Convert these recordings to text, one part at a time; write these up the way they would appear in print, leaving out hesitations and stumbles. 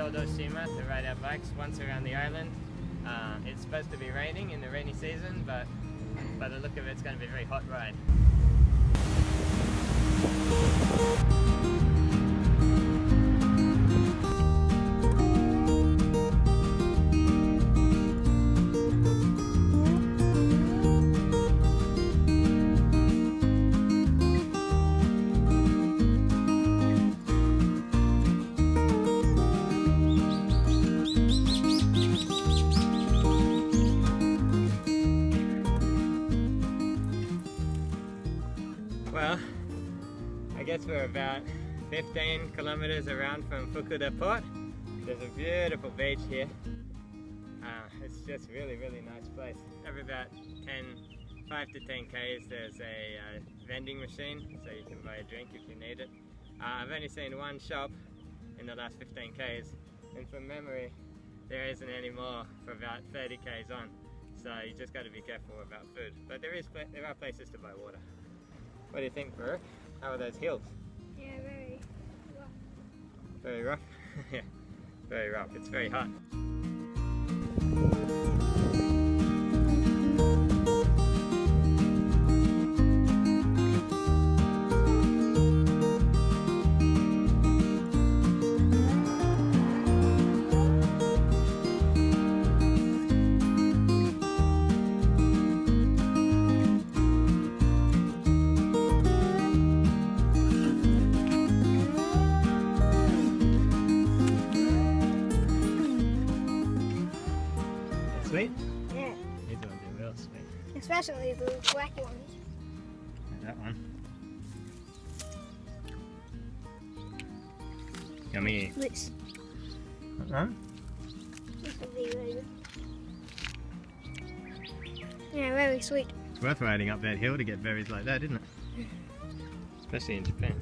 Shodoshima to ride our bikes once around the island. It's supposed to be raining in the rainy season, but by the look of it, it's going to be a very hot ride. Well, I guess we're about 15 kilometers around from Fukuda port. There's a beautiful beach here. It's just really nice place. Every about 5 to 10 k's there's a vending machine, so you can buy a drink if you need it. I've only seen one shop in the last 15 k's, and from memory there isn't any more for about 30 k's on. So you just got to be careful about food. But there are places to buy water. What do you think, Baruch? How are those hills? Yeah, very rough. Very rough? Yeah, very rough. It's very hot. Sweet? Yeah. These ones are real sweet. Especially the black ones. Like that one. Yummy. This. That one? This will be really good. Yeah, very sweet. It's worth riding up that hill to get berries like that, isn't it? Especially in Japan.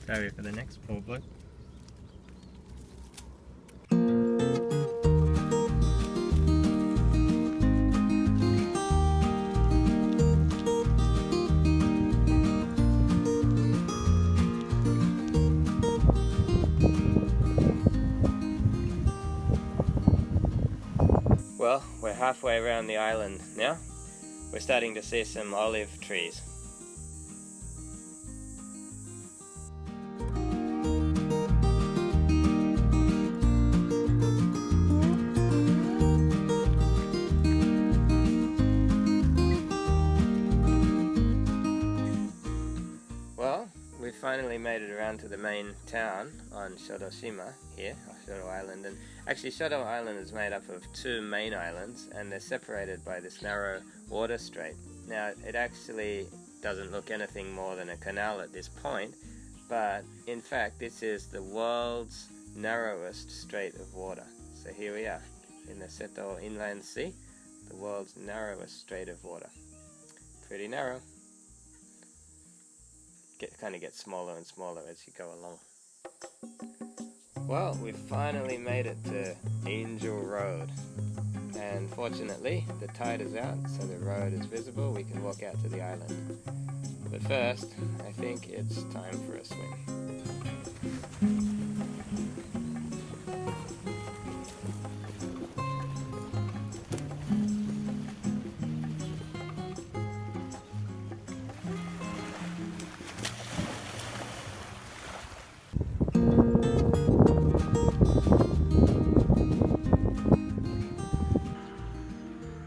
Sorry for the next poor bloke. Well, we're halfway around the island now. We're starting to see some olive trees. Well, we finally made it around to the main town on Shodoshima here, Shodo Island, and actually Shodo Island is made up of two main islands and they're separated by this narrow water strait. Now it actually doesn't look anything more than a canal at this point, but in fact this is the world's narrowest strait of water. So here we are in the Seto Inland Sea, the world's narrowest strait of water. Pretty narrow. Kind of gets smaller and smaller as you go along. Well, we've finally made it to Angel Road, and fortunately the tide is out, so the road is visible. We can walk out to the island. But first, I think it's time for a swim.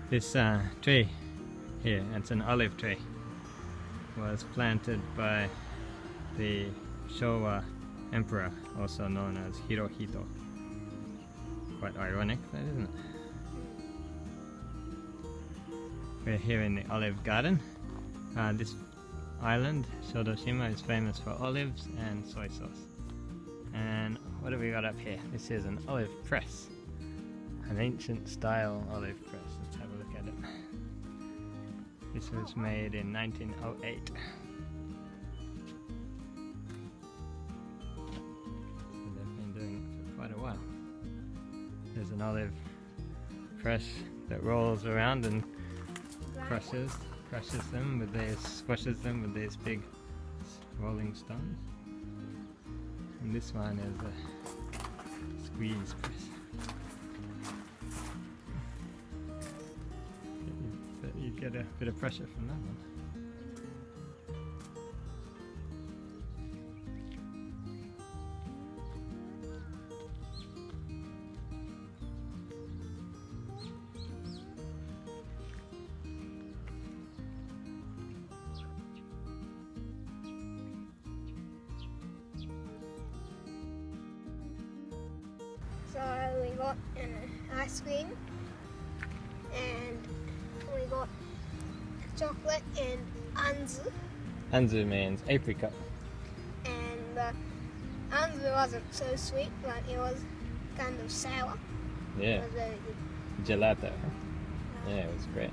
This tree here, it's an olive tree, was planted by the Showa emperor, also known as Hirohito. Quite ironic, that isn't it? We're here in the olive garden. This island, Shodoshima, is famous for olives and soy sauce. And what have we got up here? This is an olive press, an ancient style olive press. Let's have a look at it. This was made in 1908. So they've been doing it for quite a while. There's an olive press that rolls around and crushes them with these, squashes them with these big rolling stones. And this one is a squeeze press. You get a bit of pressure from that one. So we got an ice cream and we got chocolate and anzu. Anzu means apricot. And anzu wasn't so sweet, but it was kind of sour. Yeah, It was very good. gelato. Huh? Yeah, it was great.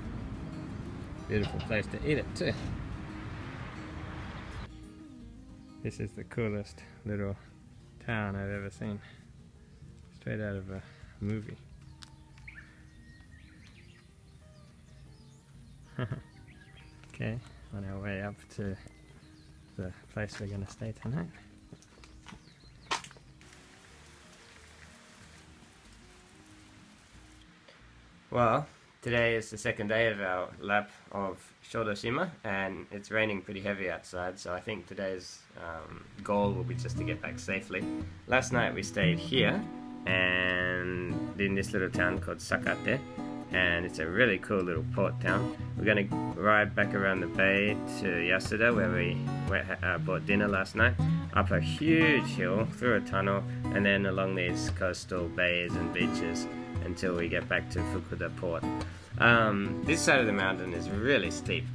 Beautiful place to eat it too. This is the coolest little town I've ever seen. Straight out of a movie. Okay, on our way up to the place we're going to stay tonight. Well, today is the second day of our lap of Shodoshima, and it's raining pretty heavy outside, so I think today's goal will be just to get back safely. Last night we stayed here and in this little town called Sakate, and it's a really cool little port town. We're going to ride back around the bay to Yasuda, where we bought dinner last night, up a huge hill, through a tunnel, and then along these coastal bays and beaches until we get back to Fukuda port. This side of the mountain is really steep,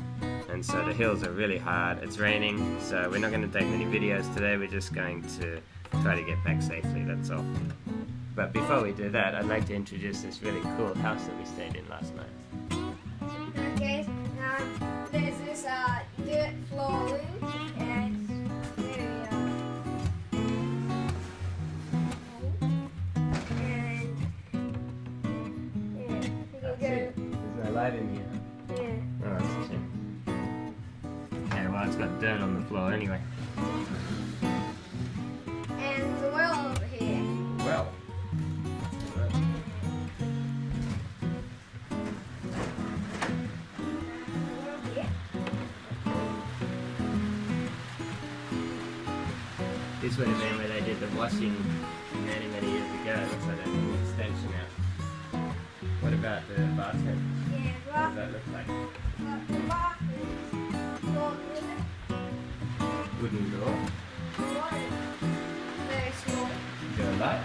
and so the hills are really hard. It's raining, so we're not going to take many videos today. We're just going to try to get back safely, that's all. But before we do that, I'd like to introduce this really cool house that we stayed in last night. Okay, there's this dirt floor room, and it's very and yeah, you That's go, it. There's no light in here. yeah. Oh, that's a shame. Okay, well, it's got dirt on the floor anyway. And the well over here. Well. Yeah. This would have been where they did the washing many, many years ago. Looks like there's an extension out. What about the bathtub? Yeah, What does that look like? the bathroom door with Wooden door. very small. Is there a light?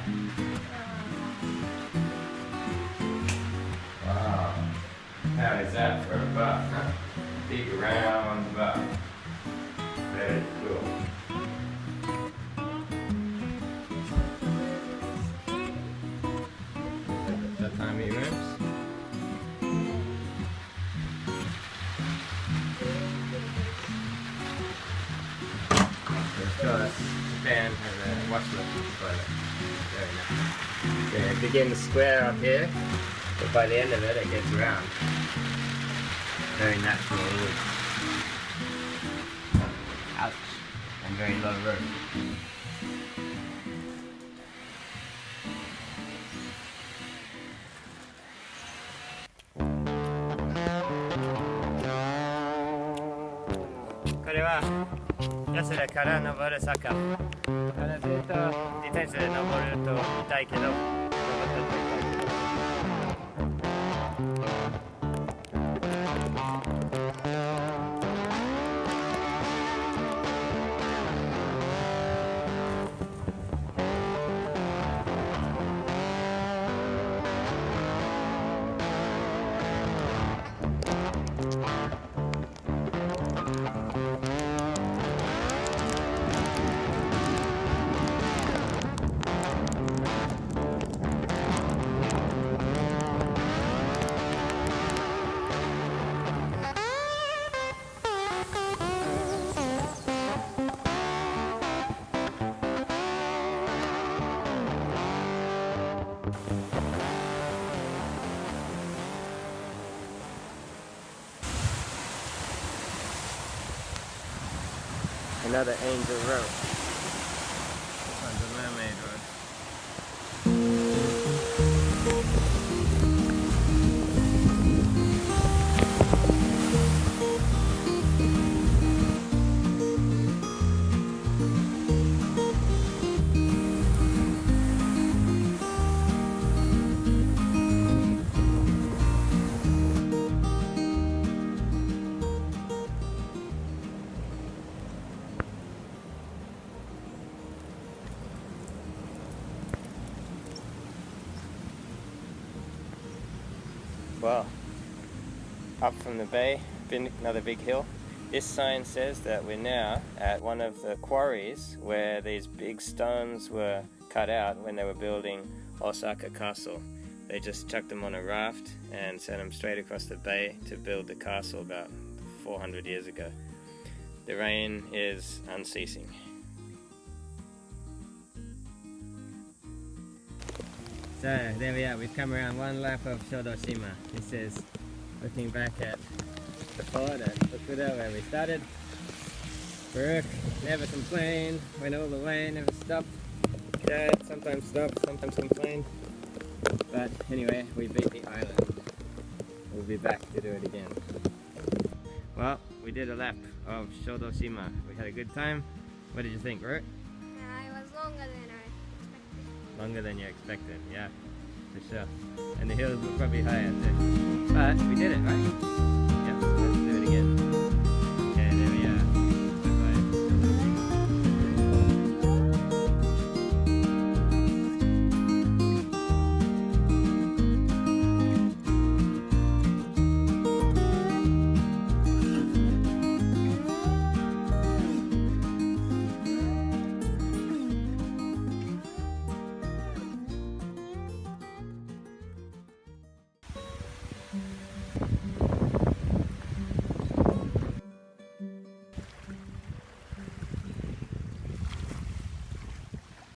Wow. How is that for a bath, huh? Big round bath. Very cool. Tatami rooms. Of course, Japan has a washless toilet. Very nice. Yeah, it begins square up here, but by the end of it, it gets round. Very natural wood. Ouch. And very low roof. これは安田から登る坂。ずっと自転車で登ると痛いけど、登ったと痛いけど。Another angel rope. This one's a Well, up from the bay, another big hill. This sign says that we're now at one of the quarries where these big stones were cut out when they were building Osaka Castle. They just chucked them on a raft and sent them straight across the bay to build the castle about 400 years ago. The rain is unceasing. So there we are, we've come around one lap of Shodoshima. This is looking back at the fort at Fukuda where we started. Baruch never complained, went all the way, never stopped. Dad sometimes stopped, sometimes complained. But anyway, we beat the island. We'll be back to do it again. Well, we did a lap of Shodoshima. We had a good time. What did you think, Baruch? It was longer than I expected. Longer than you expected, yeah, for sure. And the hills were probably higher too. But we did it, right? Yep, let's do it again.